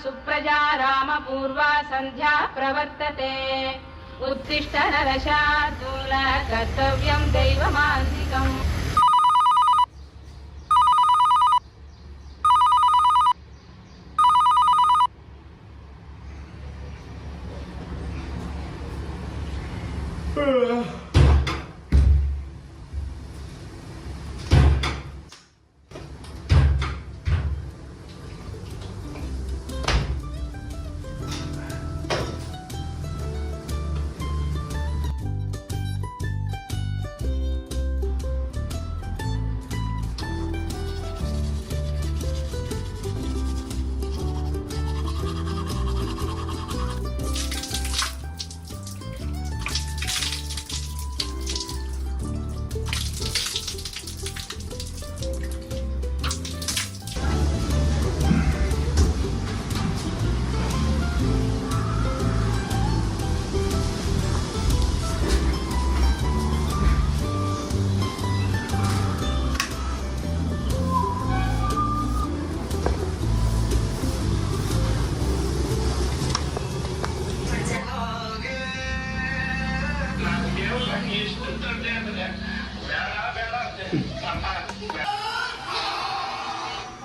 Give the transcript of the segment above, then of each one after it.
सुप्रजा रामपूर्वा सन्ध्या प्रवर्तते उत्तिष्ठ नरशार्दूल कर्तव्यं दैवमान्तिकम्।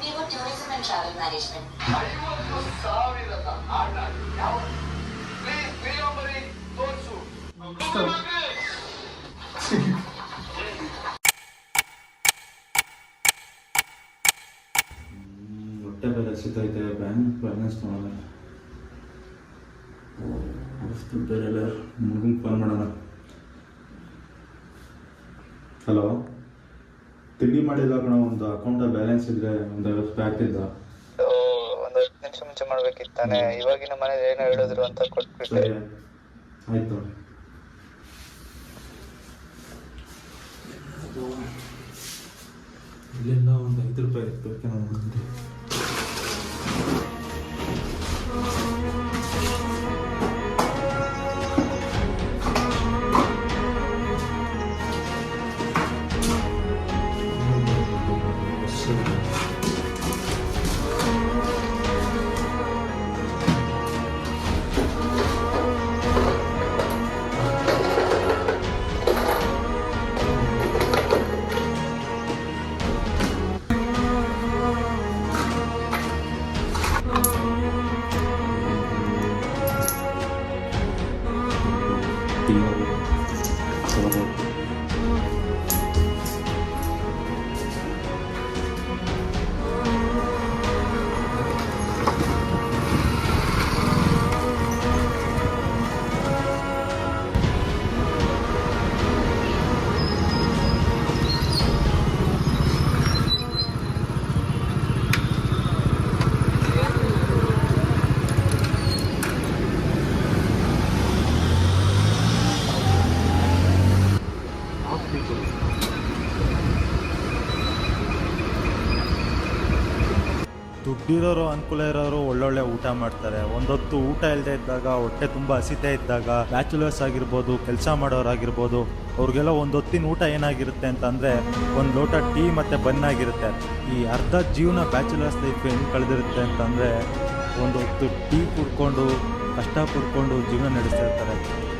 ನೀವು ಟೂರಿಸಂ ಅಂಡ್ ಟ್ರಾವೆಲ್ ಮ್ಯಾನೇಜ್ಮೆಂಟ್ ಹೊಟ್ಟೆ ಬೇರೆ ಸಿಗ್ತೈತೆ ಬ್ಯಾಂಕ್ ಬ್ಯಾಲೆನ್ಸ್ ಮಾಡೋಣ ಬೇರೆ ಮುಗಿಗೆ ಫೋನ್ ಮಾಡೋಣ. ಹಲೋ, ತಿಂಡಿ ಮಾಡಿಲ್ಲ ಕಣ, ಒಂದು ಅಕೌಂಟಲ್ಲಿ ಬ್ಯಾಲೆನ್ಸ್ ಇದ್ರೆ ಒಂದು 50 ರೂಪಾಯಿ ಆಗ್ತಿದ್ದ. ಒಂದು 10 ನಿಮಿಷ ಮುಂಚೆ ಮಾಡ್ಬೇಕಿತ್ತಾನೆ. ಇವಾಗಿನ ಮನೇಲಿ ಏನೋ ಹೇಳಿದ್ರು ಅಂತ ಕೊಟ್ಬಿಟ್ಟೆ. ಸರಿ ಆಯ್ತು. ಇಲ್ಲಿಂದ ಒಂದು 5 ರೂಪಾಯಿ ಇತ್ತು ನಾನು. ದುಡ್ಡಿರೋರು ಅನುಕೂಲ ಇರೋರು ಒಳ್ಳೊಳ್ಳೆ ಊಟ ಮಾಡ್ತಾರೆ. ಒಂದೊತ್ತು ಊಟ ಇಲ್ಲದೆ ಇದ್ದಾಗ, ಹೊಟ್ಟೆ ತುಂಬ ಹಸಿತಾ ಇದ್ದಾಗ, ಬ್ಯಾಚುಲರ್ಸ್ ಆಗಿರ್ಬೋದು, ಕೆಲಸ ಮಾಡೋರಾಗಿರ್ಬೋದು, ಅವ್ರಿಗೆಲ್ಲ ಒಂದೊತ್ತಿನ ಊಟ ಏನಾಗಿರುತ್ತೆ ಅಂತಂದರೆ ಒಂದು ಲೋಟ ಟೀ ಮತ್ತು ಬನ್ನಾಗಿರುತ್ತೆ. ಈ ಅರ್ಧ ಜೀವನ ಬ್ಯಾಚುಲರ್ಸ್ ಲೈಫ್ ಹೆಂಗೆ ಕಳೆದಿರುತ್ತೆ ಅಂತಂದರೆ ಒಂದು ಹೊತ್ತು ಟೀ ಕುಡ್ಕೊಂಡು ಕಷ್ಟ ಪಡ್ಕೊಂಡು ಜೀವನ ನಡೆಸ್ತಿರ್ತಾರೆ.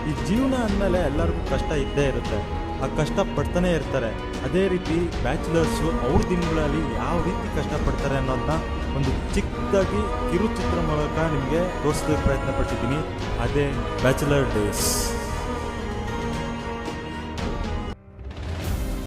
ಈ ಜೀವನ ಅಂದಮೇಲೆ ಎಲ್ಲರಿಗೂ ಕಷ್ಟ ಇದ್ದೇ ಇರುತ್ತೆ, ಆ ಕಷ್ಟ ಪಡ್ತಾನೆ ಇರ್ತಾರೆ. ಅದೇ ರೀತಿ ಬ್ಯಾಚುಲರ್ಸು ಅವ್ರ ದಿನಗಳಲ್ಲಿ ಯಾವ ರೀತಿ ಕಷ್ಟಪಡ್ತಾರೆ ಅನ್ನೋದನ್ನ ಒಂದು ಚಿಕ್ಕದಾಗಿ ಕಿರುಚಿತ್ರ ಮೂಲಕ ನಿಮಗೆ ತೋರಿಸೋದಕ್ಕೆ ಪ್ರಯತ್ನ ಪಟ್ಟಿದ್ದೀನಿ. ಅದೇ ಬ್ಯಾಚುಲರ್ ಡೇಸ್.